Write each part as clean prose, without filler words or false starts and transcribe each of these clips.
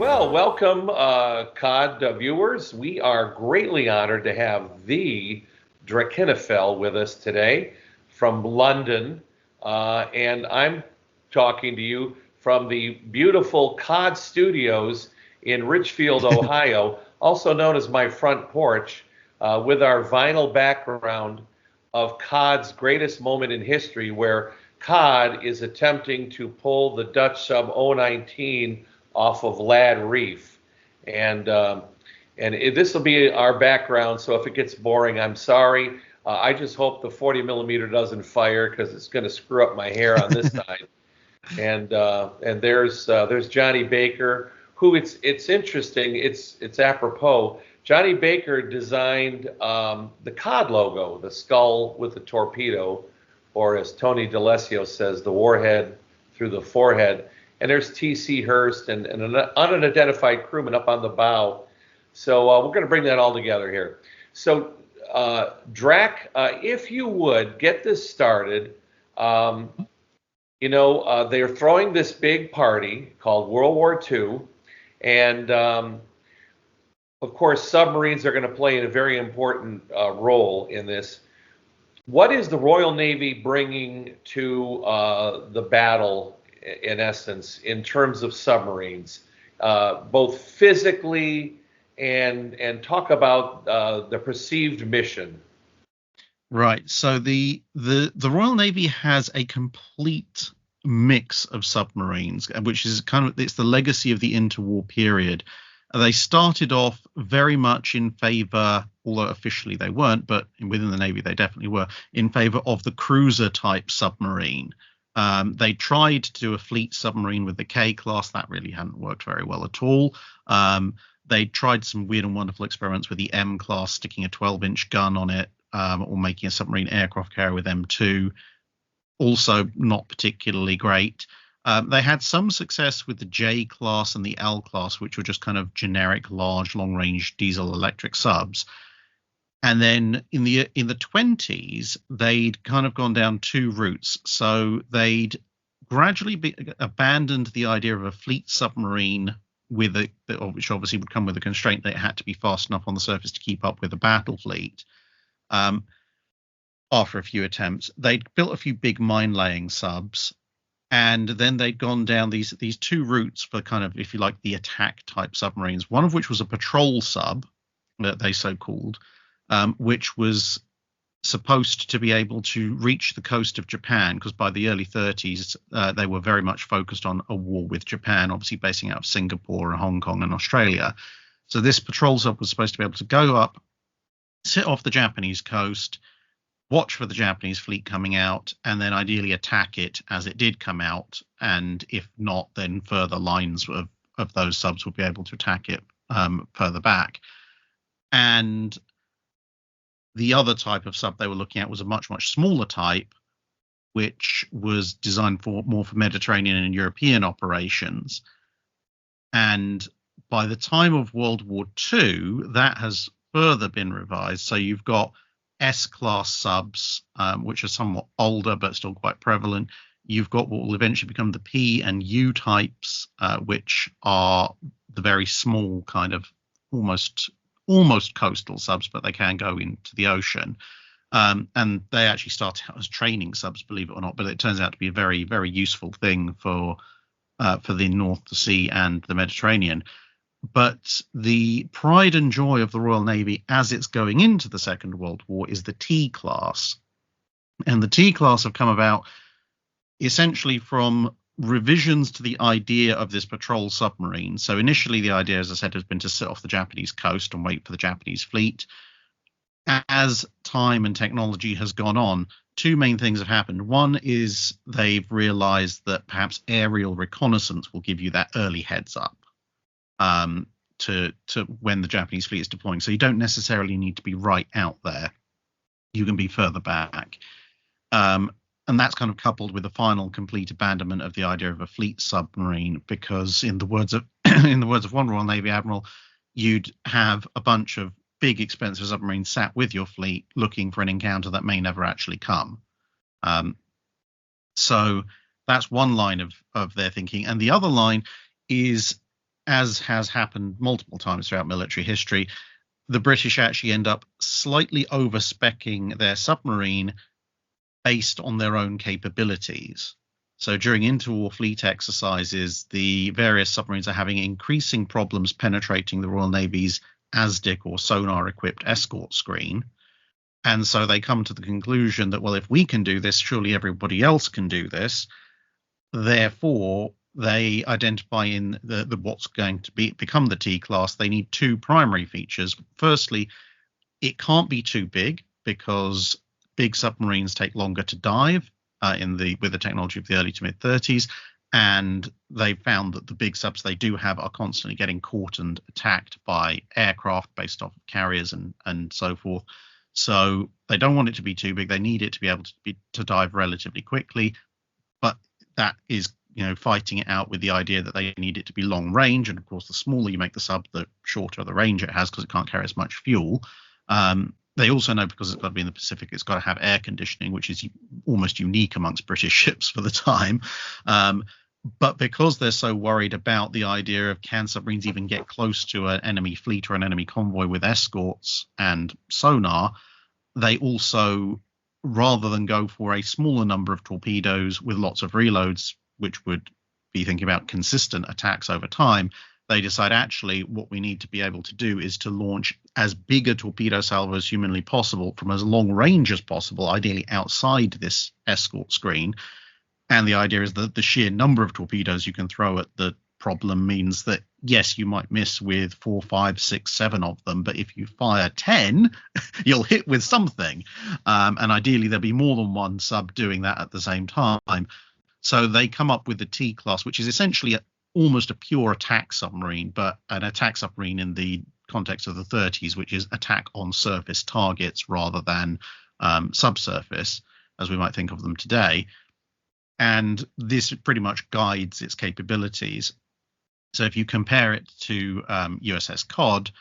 Well, welcome, COD viewers. We are greatly honored to have the Drachinefel with us today from London. And I'm talking to you from the beautiful COD studios in Richfield, Ohio, also known as my front porch, with our vinyl background of COD's greatest moment in history, where COD is attempting to pull the Dutch sub 019 off of Lad Reef, and this will be our background. So if it gets boring, I'm sorry. I just hope the 40 millimeter doesn't fire because it's going to screw up my hair on this side. And there's Johnny Baker, who it's interesting. It's apropos. Johnny Baker designed the COD logo, the skull with the torpedo, or as Tony D'Alessio says, the warhead through the forehead. And there's T.C. Hurst and an unidentified crewman up on the bow. So we're going to bring that all together here. So, Drac, if you would get this started, they're throwing this big party called World War II. And, of course, submarines are going to play a very important role in this. What is the Royal Navy bringing to the battle, in essence, in terms of submarines, both physically and talk about the perceived mission? Right. So the Royal Navy has a complete mix of submarines, which is it's the legacy of the interwar period. They started off very much in favor, although officially they weren't, but within the Navy they definitely were, in favor of the cruiser type submarine. They tried to do a fleet submarine with the K class. That really hadn't worked very well at all. They tried some weird and wonderful experiments with the M class, sticking a 12-inch gun on it, or making a submarine aircraft carrier with M2. Also not particularly great. They had some success with the J class and the L class, which were just kind of generic, large, long-range diesel electric subs. And then in the 20s, they'd kind of gone down two routes. So they'd gradually abandoned the idea of a fleet submarine which obviously would come with a constraint that it had to be fast enough on the surface to keep up with the battle fleet. After a few attempts, they'd built a few big mine-laying subs, and then they'd gone down these two routes for kind of, if you like, the attack type submarines. One of which was a patrol sub, that they so called. Which was supposed to be able to reach the coast of Japan, because by the early 30s, they were very much focused on a war with Japan, obviously basing out of Singapore and Hong Kong and Australia. So this patrol sub was supposed to be able to go up, sit off the Japanese coast, watch for the Japanese fleet coming out, and then ideally attack it as it did come out. And if not, then further lines of those subs would be able to attack it further back. And the other type of sub they were looking at was a much, much smaller type, which was designed more for Mediterranean and European operations. And by the time of World War II, that has further been revised. So you've got S-class subs, which are somewhat older but still quite prevalent. You've got what will eventually become the P and U types, which are the very small kind of almost coastal subs, but they can go into the ocean. And they actually start out as training subs, believe it or not, but it turns out to be a very, very useful thing for the North Sea and the Mediterranean. But the pride and joy of the Royal Navy as it's going into the Second World War is the T class. And the T class have come about essentially from revisions to the idea of this patrol submarine. So initially the idea, as I said, has been to sit off the Japanese coast and wait for the Japanese fleet. As time and technology has gone on, two main things have happened. One is they've realized that perhaps aerial reconnaissance will give you that early heads up to when the Japanese fleet is deploying. So you don't necessarily need to be right out there. You can be further back. And that's kind of coupled with the final complete abandonment of the idea of a fleet submarine, because in the words of one Royal Navy admiral, you'd have a bunch of big expensive submarines sat with your fleet looking for an encounter that may never actually come. So that's one line of their thinking. And the other line is as has happened multiple times throughout military history, the British actually end up slightly overspecking their submarine based on their own capabilities. So during interwar fleet exercises, the various submarines are having increasing problems penetrating the Royal Navy's ASDIC or sonar-equipped escort screen. And so they come to the conclusion that, well, if we can do this, surely everybody else can do this. Therefore, they identify in the what's going to become the T class. They need two primary features. Firstly, it can't be too big because big submarines take longer to dive with the technology of the early to mid 30s, and they found that the big subs they do have are constantly getting caught and attacked by aircraft based off of carriers and so forth. So they don't want it to be too big. They need it to be able to dive relatively quickly, but that is fighting it out with the idea that they need it to be long range. And of course, the smaller you make the sub, the shorter the range it has because it can't carry as much fuel. They also know because it's got to be in the Pacific, it's got to have air conditioning, which is almost unique amongst British ships for the time. But because they're so worried about the idea of can submarines even get close to an enemy fleet or an enemy convoy with escorts and sonar, they also, rather than go for a smaller number of torpedoes with lots of reloads, which would be thinking about consistent attacks over time, they decide actually what we need to be able to do is to launch as big a torpedo salvo as humanly possible from as long range as possible, ideally outside this escort screen. And the idea is that the sheer number of torpedoes you can throw at the problem means that, yes, you might miss with 4, 5, 6, 7 of them, but if you fire 10, you'll hit with something. And ideally, there'll be more than one sub doing that at the same time. So they come up with the T class, which is essentially almost a pure attack submarine, but an attack submarine in the context of the 30s, which is attack on surface targets rather than subsurface, as we might think of them today. And this pretty much guides its capabilities. So if you compare it to USS Cod,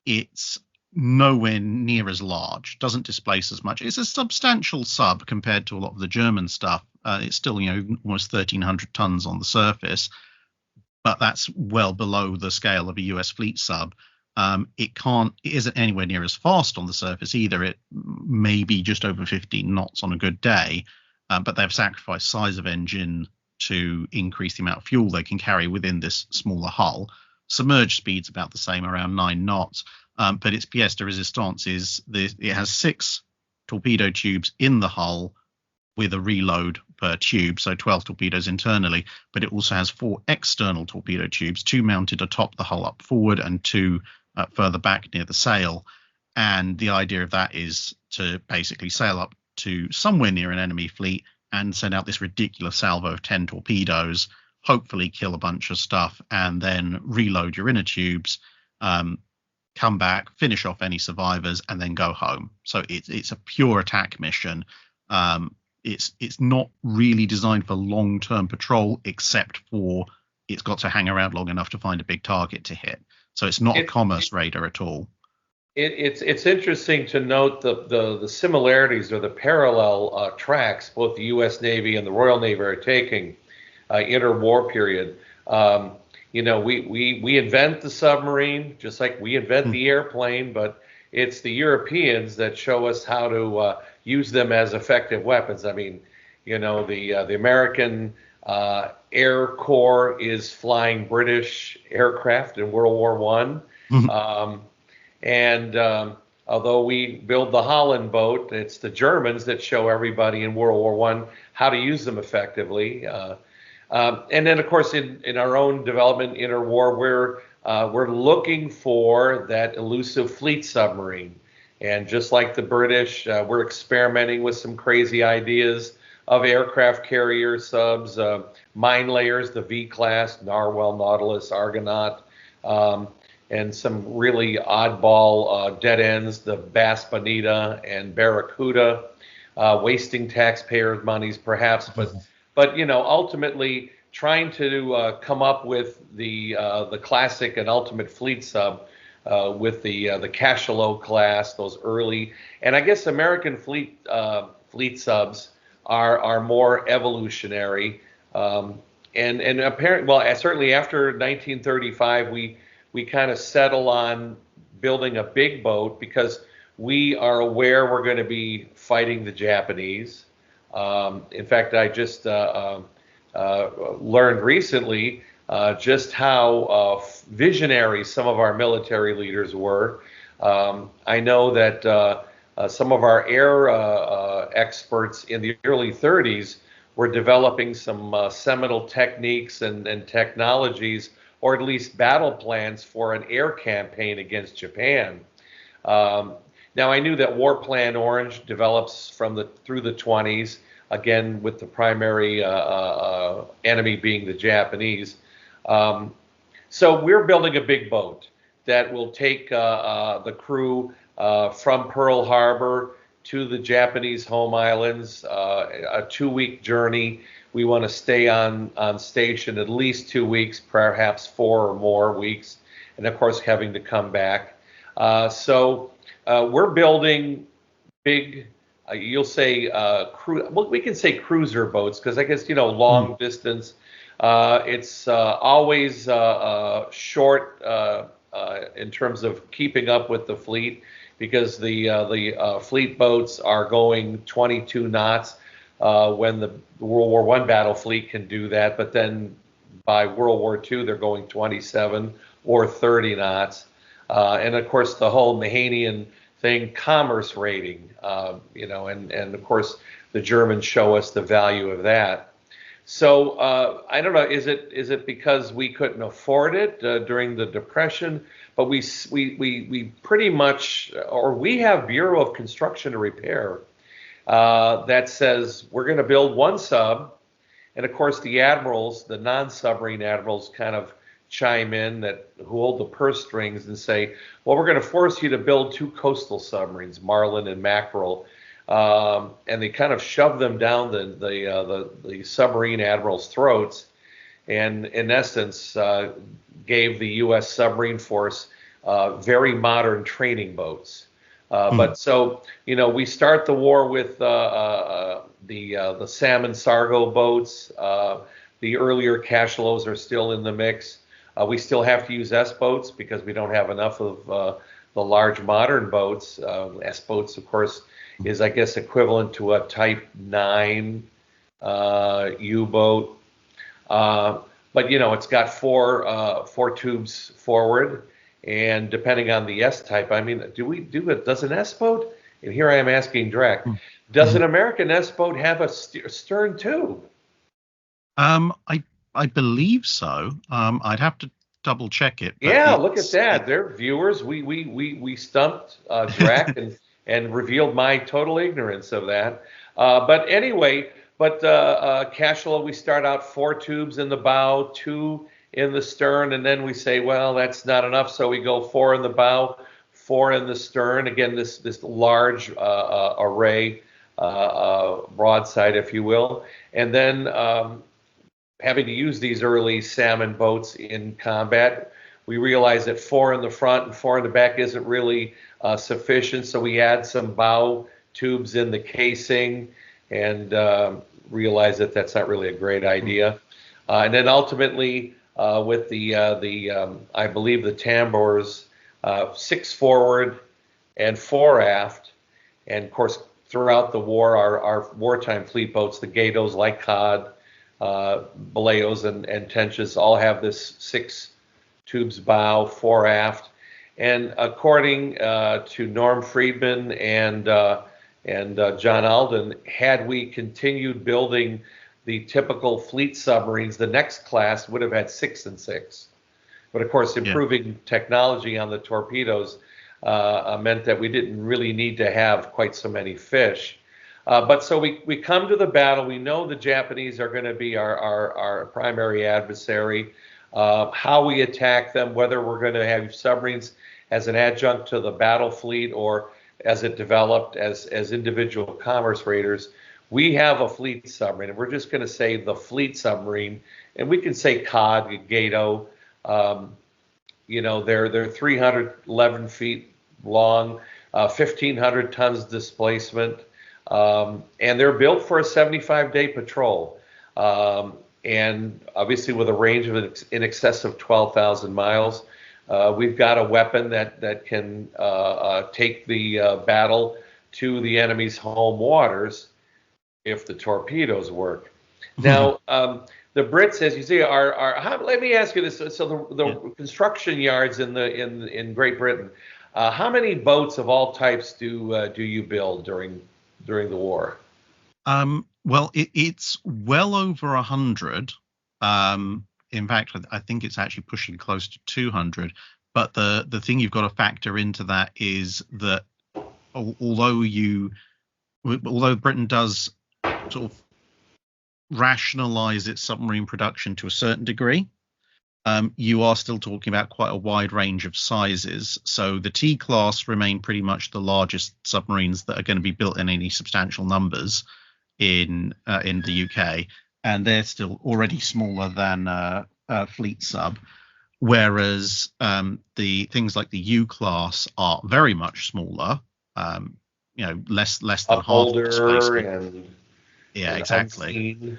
it's nowhere near as large, doesn't displace as much. It's a substantial sub compared to a lot of the German stuff. It's still, almost 1,300 tons on the surface, but that's well below the scale of a US fleet sub. It isn't anywhere near as fast on the surface either. It may be just over 15 knots on a good day, but they've sacrificed size of engine to increase the amount of fuel they can carry within this smaller hull. Submerged speed's about the same, around 9 knots, but its pièce de résistance is it has 6 torpedo tubes in the hull with a reload per tube, so 12 torpedoes internally, but it also has 4 external torpedo tubes, 2 mounted atop the hull up forward and 2 further back near the sail. And the idea of that is to basically sail up to somewhere near an enemy fleet and send out this ridiculous salvo of 10 torpedoes, hopefully kill a bunch of stuff, and then reload your inner tubes, come back, finish off any survivors, and then go home. So it's a pure attack mission. It's not really designed for long-term patrol, except for it's got to hang around long enough to find a big target to hit. So it's not a commerce raider at all. It's interesting to note the similarities or the parallel tracks both the U.S. Navy and the Royal Navy are taking interwar period. We invent the submarine just like we invent the airplane, but it's the Europeans that show us how to use them as effective weapons. I mean, the American Air Corps is flying British aircraft in World War I. And although we build the Holland boat, it's the Germans that show everybody in World War I how to use them effectively. And then, of course, in our own development interwar, we're looking for that elusive fleet submarine. And just like the British, we're experimenting with some crazy ideas of aircraft carrier subs, mine layers, the V-class, Narwhal, Nautilus, Argonaut, and some really oddball dead ends, the Bass Bonita and Barracuda, wasting taxpayers' monies perhaps, but ultimately trying to come up with the classic and ultimate fleet sub with the Cachalot class, those early, and I guess American fleet subs are more evolutionary. and apparently, well, certainly after 1935, we kind of settle on building a big boat because we are aware we're going to be fighting the Japanese. In fact, I just learned recently just how visionary some of our military leaders were. I know that some of our air experts in the early 30s were developing some seminal techniques and technologies, or at least battle plans for an air campaign against Japan. Um, Now, I knew that War Plan Orange develops through the 20s, again with the primary enemy being the Japanese. Um, so we're building a big boat that will take the crew from Pearl Harbor to the Japanese home islands, a 2-week journey. We want to stay on station at least 2 weeks, perhaps 4 or more weeks, and of course having to come back. So we're building big, you'll say, well, we can say cruiser boats because I guess, long distance. It's always short in terms of keeping up with the fleet because the fleet boats are going 22 knots when the World War I battle fleet can do that, but then by World War II they're going 27 or 30 knots. And of course the whole Mahanian thing, commerce rating, and of course the Germans show us the value of that. So I don't know, is it because we couldn't afford it during the Depression? But we pretty much, or we have Bureau of Construction and Repair that says we're going to build one sub, and of course the admirals, the non-submarine admirals, kind of chime in who hold the purse strings and say, well, we're going to force you to build 2 coastal submarines, Marlin and Mackerel, and they kind of shove them down the submarine admirals' throats, and in essence gave the U.S. submarine force very modern training boats. But so we start the war with the Salmon Sargo boats. The earlier Cachalots are still in the mix. We still have to use S-boats because we don't have enough of the large modern boats. S-boats, of course, is, I guess, equivalent to a Type 9 U-boat. But, it's got four tubes forward. And depending on the S-type, I mean, does an S-boat? And here I am asking Drek, does an American S-boat have a stern tube? I believe so. I'd have to double check it. But yeah, look at that. They're viewers. We stumped Drek and revealed my total ignorance of that. But anyway, Cachalot, we start out 4 tubes in the bow, 2 in the stern, and then we say, well, that's not enough, so we go 4 in the bow, 4 in the stern. Again, this large array, broadside, if you will, and then having to use these early salmon boats in combat, we realize that 4 in the front and 4 in the back isn't really sufficient, so we add some bow tubes in the casing and realize that that's not really a great idea. And then ultimately, with I believe the tambours, 6 forward and 4 aft, and of course throughout the war, our wartime fleet boats, the Gatos, like Cod, Baleos and Tenches, all have this 6 tubes bow, 4 aft. And according to Norm Friedman and John Alden, had we continued building the typical fleet submarines, the next class would have had 6 and 6. But of course, improving technology on the torpedoes meant that we didn't really need to have quite so many fish. But so we come to the battle. We know the Japanese are going to be our primary adversary. How we attack them, whether we're going to have submarines as an adjunct to the battle fleet or as it developed as individual commerce raiders, we have a fleet submarine, and we're just going to say the fleet submarine, and we can say Cod, Gato. They're 311 feet long, 1,500 tons displacement, and they're built for a 75-day patrol. and obviously with a range of in excess of 12,000 miles. We've got a weapon that can take the battle to the enemy's home waters if the torpedoes work. Now, the Brits, as you see, let me ask you this: so the construction yards in Great Britain, how many boats of all types do you build during the war? Well, it's well over 100. In fact, I think it's actually pushing close to 200. But the thing you've got to factor into that is that although Britain does sort of rationalize its submarine production to a certain degree, you are still talking about quite a wide range of sizes. So the T class remain pretty much the largest submarines that are going to be built in any substantial numbers in the UK, and they're still already smaller than fleet sub. Whereas the things like the U class are very much smaller, less than half the space. Yeah, exactly. Unseen.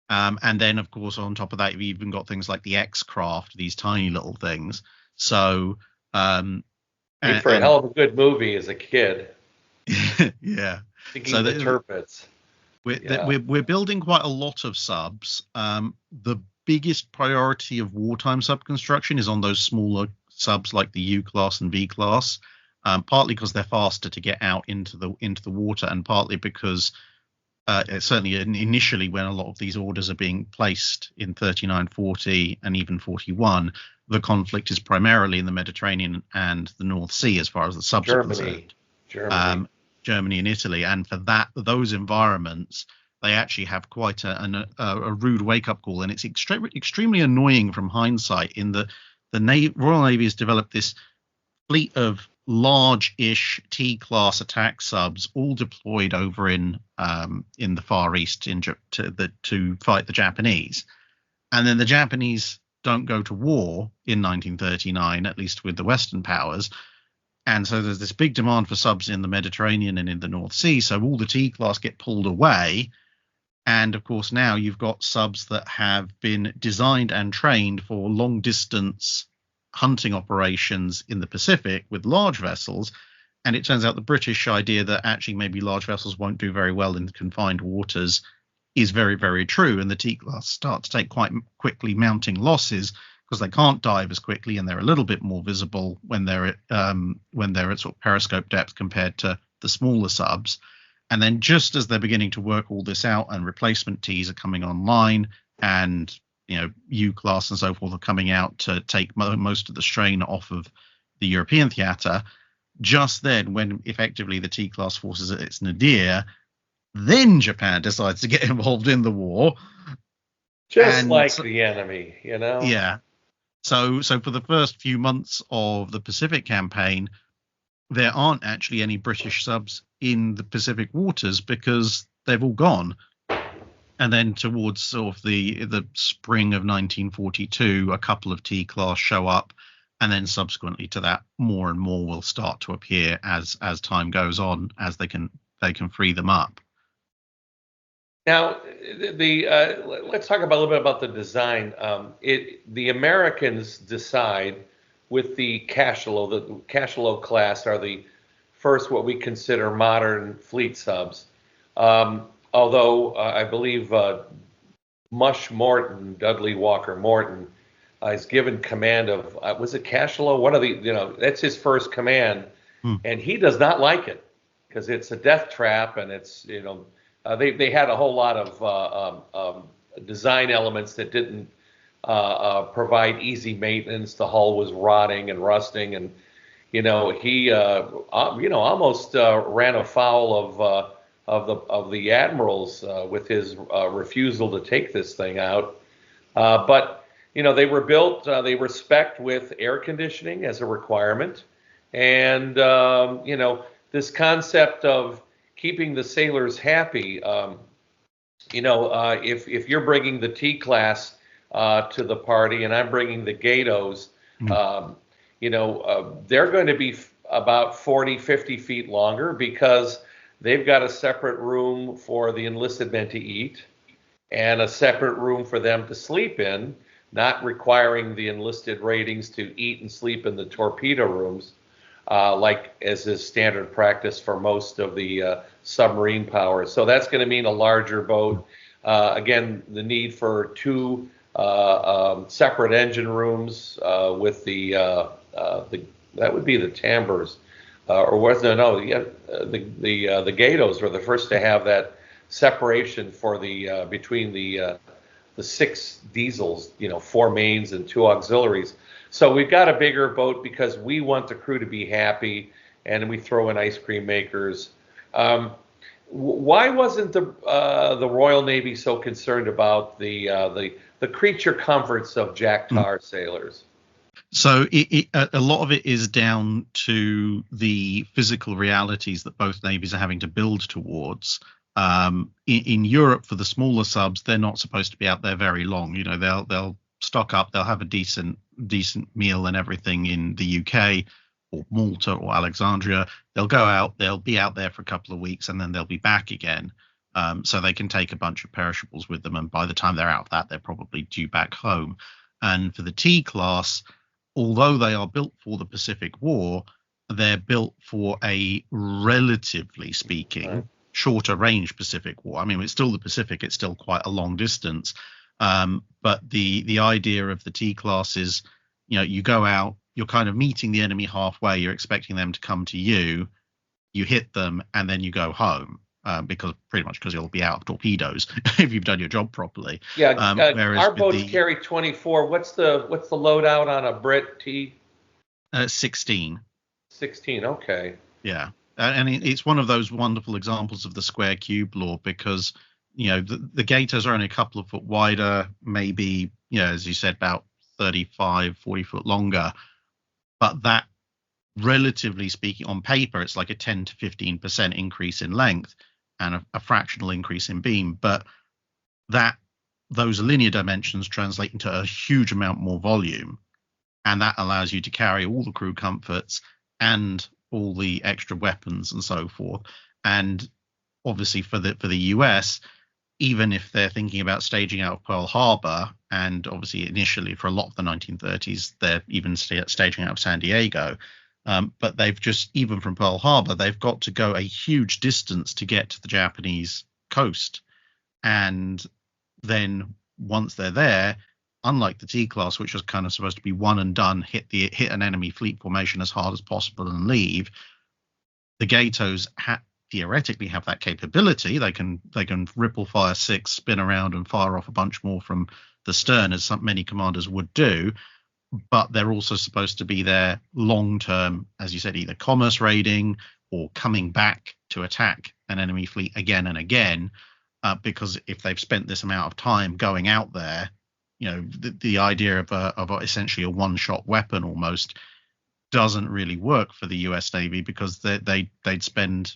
And then, of course, on top of that, you've even got things like the X-Craft, these tiny little things. So, made for a hell of a good movie as a kid. Yeah. Thinking the Tirpitz. We're building quite a lot of subs. The biggest priority of wartime sub construction is on those smaller subs like the U class and V class, partly because they're faster to get out into the water, and partly because certainly initially when a lot of these orders are being placed in 39, 40 and even 41, the conflict is primarily in the Mediterranean and the North Sea as far as the subs are concerned. Germany and Italy, and for those environments, they actually have quite a rude wake-up call, and it's extremely annoying from hindsight. In the Royal Navy has developed this fleet of large-ish T-class attack subs, all deployed over in the Far East to fight the Japanese, and then the Japanese don't go to war in 1939, at least with the Western powers. And so there's this big demand for subs in the Mediterranean and in the North Sea. So all the T-class get pulled away. And of course, now you've got subs that have been designed and trained for long distance hunting operations in the Pacific with large vessels. And it turns out the British idea that actually maybe large vessels won't do very well in confined waters is very, very true. And the T-class start to take quite quickly mounting losses, because they can't dive as quickly and they're a little bit more visible when they're at sort of periscope depth compared to the smaller subs. And then just as they're beginning to work all this out and replacement Ts are coming online, and U class and so forth are coming out to take most of the strain off of the European theatre, just then when effectively the T class force is at its nadir, then Japan decides to get involved in the war. Just like the enemy, Yeah. So for the first few months of the Pacific campaign, there aren't actually any British subs in the Pacific waters because they've all gone. And then towards sort of the spring of 1942, a couple of T-class show up, and then subsequently to that, more and more will start to appear as time goes on, as they can free them up. Now, let's talk a little bit about the design. The Americans decide with the Cachalot class are the first what we consider modern fleet subs. Although I believe Mush Morton, Dudley Walker Morton, is given command of was it Cachalot? One of the that's his first command, and he does not like it because it's a death trap, and it's they had a whole lot of design elements that didn't provide easy maintenance. The hull was rotting and rusting, and he almost ran afoul of the admirals with his refusal to take this thing out. But they were built. They were spec'd with air conditioning as a requirement, and this concept of keeping the sailors happy. If you're bringing the T class to the party and I'm bringing the Gatos, they're going to be about 40, 50 feet longer because they've got a separate room for the enlisted men to eat, and a separate room for them to sleep in, not requiring the enlisted ratings to eat and sleep in the torpedo rooms, like as is standard practice for most of the submarine powers. So that's going to mean a larger boat. Again, the need for two separate engine rooms with the that would be the Tambers, or was yeah, the Gatos were the first to have that separation for the between the 6 diesels, 4 mains and 2 auxiliaries. So we've got a bigger boat because we want the crew to be happy, and we throw in ice cream makers. Why wasn't the Royal Navy so concerned about the creature comforts of Jack Tar sailors? So a lot of it is down to the physical realities that both navies are having to build towards. In Europe, for the smaller subs, they're not supposed to be out there very long. They'll stock up, they'll have a decent meal and everything in the UK or Malta or Alexandria. They'll go out, they'll be out there for a couple of weeks, and then they'll be back again. So they can take a bunch of perishables with them, and by the time they're out of that, they're probably due back home. And for the T class, although they are built for the Pacific War, they're built for a, relatively speaking, shorter range Pacific War. I mean, it's still the Pacific, it's still quite a long distance. But the idea of the T class is, you go out, you're kind of meeting the enemy halfway, you're expecting them to come to you, you hit them, and then you go home. Because you'll be out of torpedoes if you've done your job properly. Yeah, our boats carry 24. What's the loadout on a Brit T? 16. 16. Okay. Yeah, and it's one of those wonderful examples of the square cube law, because the Gators are only a couple of foot wider, maybe as you said, about 35, 40 foot longer, but that, relatively speaking, on paper, it's like a 10 to 15% increase in length and a fractional increase in beam, but those linear dimensions translate into a huge amount more volume, and that allows you to carry all the crew comforts and all the extra weapons and so forth. And obviously for the US, even if they're thinking about staging out of Pearl Harbor, and obviously initially for a lot of the 1930s they're even staging out of San Diego, but they've just, even from Pearl Harbor, they've got to go a huge distance to get to the Japanese coast. And then once they're there, unlike the T class, which was kind of supposed to be one and done, hit an enemy fleet formation as hard as possible and leave, the Gatos theoretically have that capability. They can ripple fire 6, spin around and fire off a bunch more from the stern, as many commanders would do. But they're also supposed to be there long term, as you said, either commerce raiding or coming back to attack an enemy fleet again and again, because if they've spent this amount of time going out there, the idea of essentially a one-shot weapon almost doesn't really work for the US Navy, because they'd spend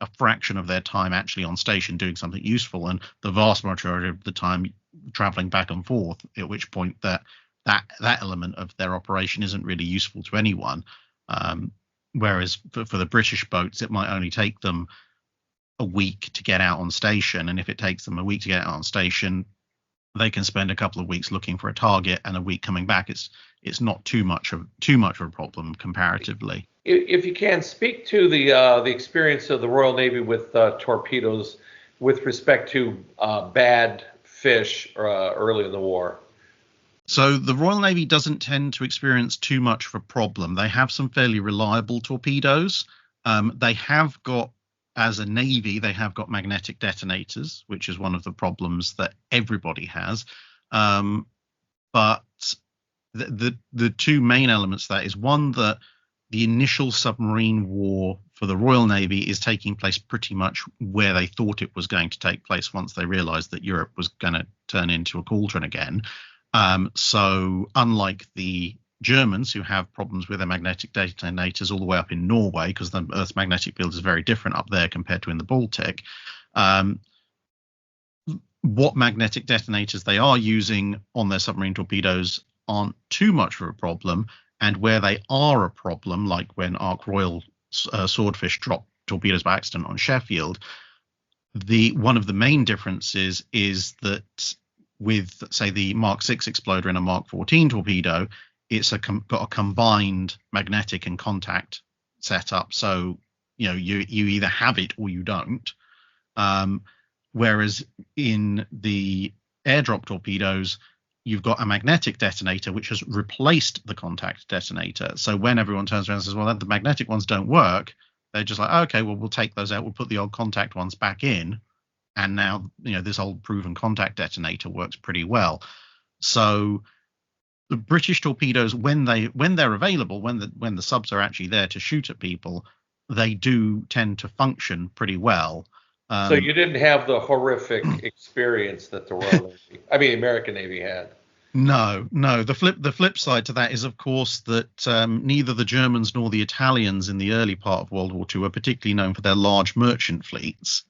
a fraction of their time actually on station doing something useful, and the vast majority of the time traveling back and forth, at which point that element of their operation isn't really useful to anyone. Whereas for the British boats, it might only take them a week to get out on station, and if it takes them a week to get out on station, they can spend a couple of weeks looking for a target and a week coming back. It's not too much of a problem comparatively. If you can speak to the experience of the Royal Navy with torpedoes with respect to bad fish early in the war. So the Royal Navy doesn't tend to experience too much of a problem. They have some fairly reliable torpedoes. They have got, as a Navy, they have got magnetic detonators, which is one of the problems that everybody has. But the two main elements to that is, one, that the initial submarine war for the Royal Navy is taking place pretty much where they thought it was going to take place once they realized that Europe was going to turn into a cauldron again. So unlike the Germans, who have problems with their magnetic detonators all the way up in Norway, because the Earth's magnetic field is very different up there compared to in the Baltic, what magnetic detonators they are using on their submarine torpedoes aren't too much of a problem. And where they are a problem, like when Ark Royal Swordfish dropped torpedoes by accident on Sheffield, The one of the main differences is that with, say, the Mark 6 exploder and a Mark 14 torpedo, it's got a combined magnetic and contact setup. So you either have it or you don't. Whereas in the airdrop torpedoes, you've got a magnetic detonator which has replaced the contact detonator. So when everyone turns around and says, well, the magnetic ones don't work, they're just like, okay, well, we'll take those out. We'll put the old contact ones back in. And now, this old proven contact detonator works pretty well. So the British torpedoes, when they're available, when the subs are actually there to shoot at people, they do tend to function pretty well. So you didn't have the horrific experience that the American Navy had. No. The flip side to that is, of course, that neither the Germans nor the Italians in the early part of World War II are particularly known for their large merchant fleets.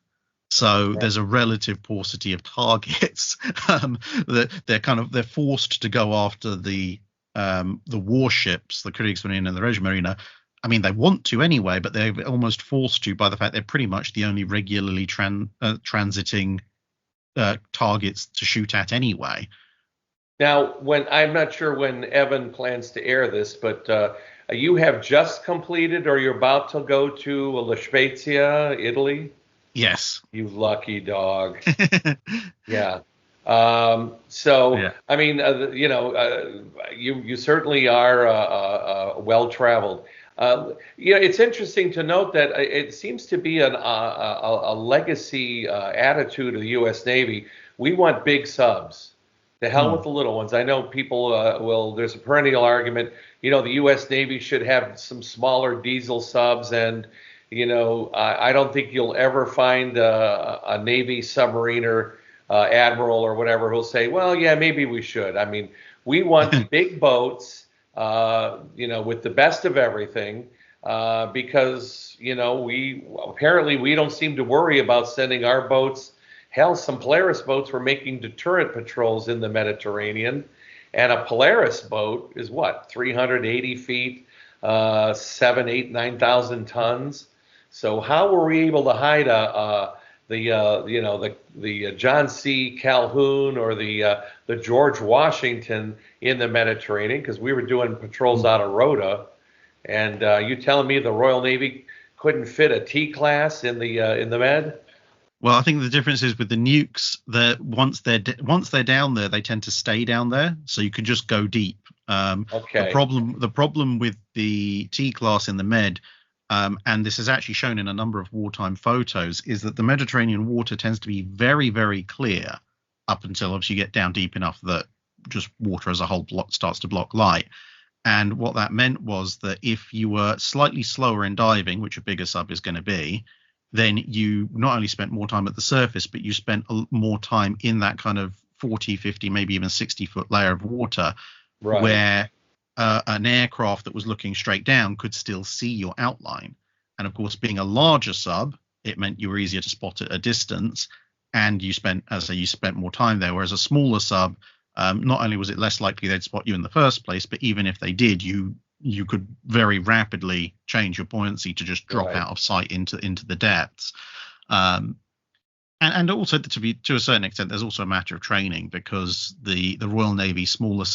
So there's a relative paucity of targets that they're forced to go after the warships, the Kriegsmarine and the Regimmarine. I mean, they want to anyway, but they're almost forced to by the fact they're pretty much the only regularly transiting targets to shoot at anyway. Now, I'm not sure when Evan plans to air this, but you have just completed or you're about to go to La Spezia, Italy? Yes. You lucky dog. Yeah. Yeah. I mean, you certainly are well-traveled. It's interesting to note that it seems to be a legacy attitude of the U.S. Navy. We want big subs. The hell with the little ones. I know people there's a perennial argument, the U.S. Navy should have some smaller diesel subs, and, I don't think you'll ever find a Navy submariner, admiral or whatever who'll say, well, yeah, maybe we should. I mean, we want big boats, with the best of everything, because, we don't seem to worry about sending our boats. Hell, some Polaris boats were making deterrent patrols in the Mediterranean, and a Polaris boat is what, 380 feet, 7, 8, 9,000 tons. So how were we able to hide the John C. Calhoun or the George Washington in the Mediterranean? Because we were doing patrols out of Rota, and you telling me the Royal Navy couldn't fit a T-class in the Med? Well, I think the difference is with the nukes that once they're down there, they tend to stay down there, so you can just go deep. Okay. The problem with the T-class in the Med, and this is actually shown in a number of wartime photos, is that the Mediterranean water tends to be very, very clear up until obviously you get down deep enough that just water as a whole starts to block light. And what that meant was that if you were slightly slower in diving, which a bigger sub is going to be, then you not only spent more time at the surface, but you spent more time in that kind of 40, 50, maybe even 60-foot layer of water, right, where an aircraft that was looking straight down could still see your outline. And of course, being a larger sub, it meant you were easier to spot at a distance, and you spent more time there. Whereas a smaller sub, not only was it less likely they'd spot you in the first place, but even if they did, you could very rapidly change your buoyancy to just drop out of sight into the depths. And also to a certain extent, there's also a matter of training, because the Royal Navy smaller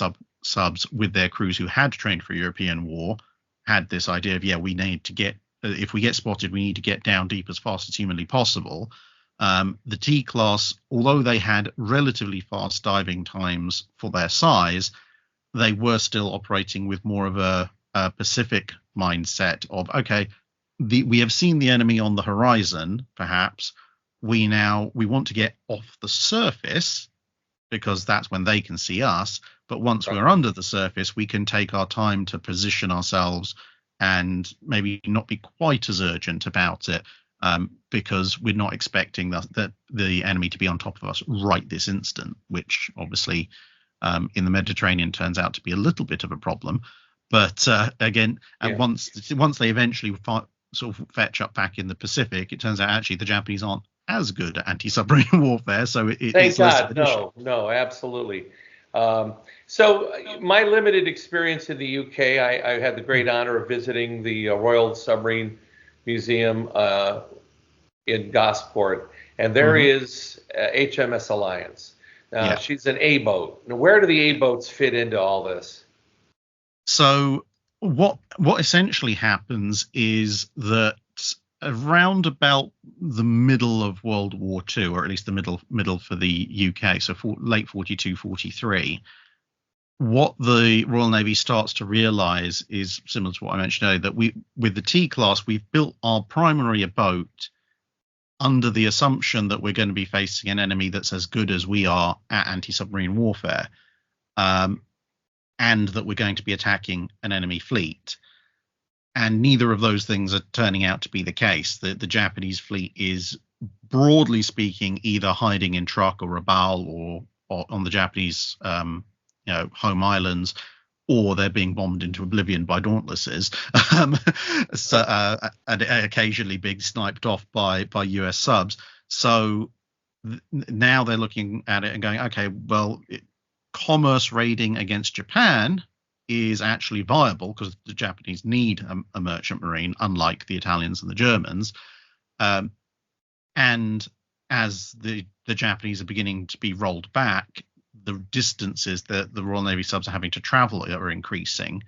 subs with their crews who had trained for European war had this idea of, we need to get, if we get spotted, we need to get down deep as fast as humanly possible. The T-class, although they had relatively fast diving times for their size, they were still operating with more of a Pacific mindset of, okay, we have seen the enemy on the horizon, perhaps. We want to get off the surface because that's when they can see us. But once we're under the surface, we can take our time to position ourselves and maybe not be quite as urgent about it, because we're not expecting the enemy to be on top of us right this instant, which obviously in the Mediterranean turns out to be a little bit of a problem. But once they eventually sort of fetch up back in the Pacific, it turns out actually the Japanese aren't as good at anti-submarine warfare. So thank God, no, absolutely. So my limited experience in the UK, I had the great honor of visiting the Royal Submarine Museum in Gosport. and there Hmm. is HMS Alliance. Yeah. She's an A boat. Now, where do the A boats fit into all this? So what essentially happens is that around about the middle of World War II, or at least the middle for the UK, so late 42, 43, what the Royal Navy starts to realize is similar to what I mentioned earlier, that with the T class, we've built our primary boat under the assumption that we're going to be facing an enemy that's as good as we are at anti-submarine warfare, and that we're going to be attacking an enemy fleet. And neither of those things are turning out to be the case. The Japanese fleet is, broadly speaking, either hiding in Truk or Rabaul or on the Japanese home islands, or they're being bombed into oblivion by Dauntlesses, and occasionally being sniped off by US subs. So now they're looking at it and going, okay, well, commerce raiding against Japan is actually viable because the Japanese need a merchant marine, unlike the Italians and the Germans. And as the Japanese are beginning to be rolled back, the distances that the Royal Navy subs are having to travel are increasing.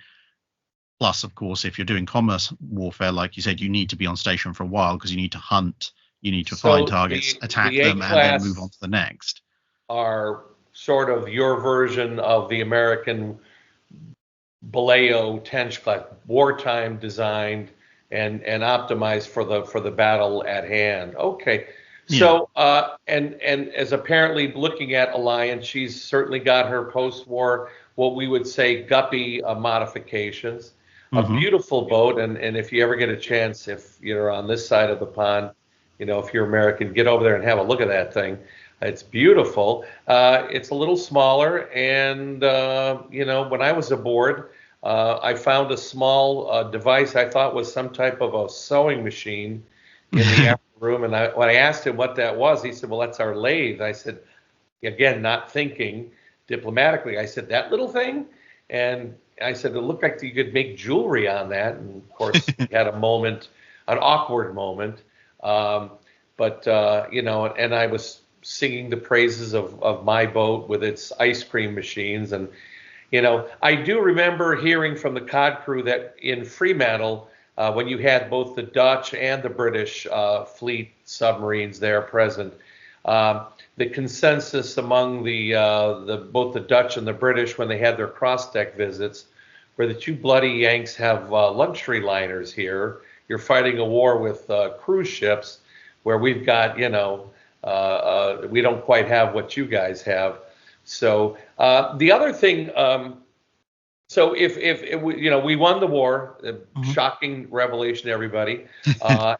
Plus, of course, if you're doing commerce warfare, like you said, you need to be on station for a while because you need to hunt, you need to find targets, attack them, and then move on to the next. Are sort of your version of the American Baleo Tench class, wartime designed and optimized for the battle at hand. Okay. So and as apparently looking at Alliance, she's certainly got her post-war, what we would say, guppy modifications. A beautiful boat, and if you ever get a chance, if you're on this side of the pond, if you're American, get over there and have a look at that thing. It's beautiful. It's a little smaller, and when I was aboard, I found a small device I thought was some type of a sewing machine in the after room. And when I asked him what that was, he said, "Well, that's our lathe." I said, again, not thinking diplomatically, I said, "That little thing?" And I said, "It looked like you could make jewelry on that." And of course, we had an awkward moment. And I was singing the praises of my boat with its ice cream machines. And, I do remember hearing from the COD crew that in Fremantle, when you had both the Dutch and the British fleet submarines there present, the consensus among both the Dutch and the British when they had their cross-deck visits were that you bloody Yanks have luxury liners here. You're fighting a war with cruise ships where we've got, we don't quite have what you guys have. So the other thing, so if we won the war, shocking revelation to everybody,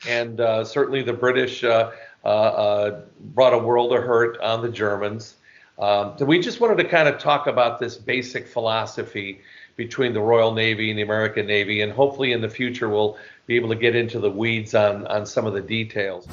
and certainly the British brought a world of hurt on the Germans. So we just wanted to kind of talk about this basic philosophy between the Royal Navy and the American Navy, and hopefully in the future we'll be able to get into the weeds on some of the details.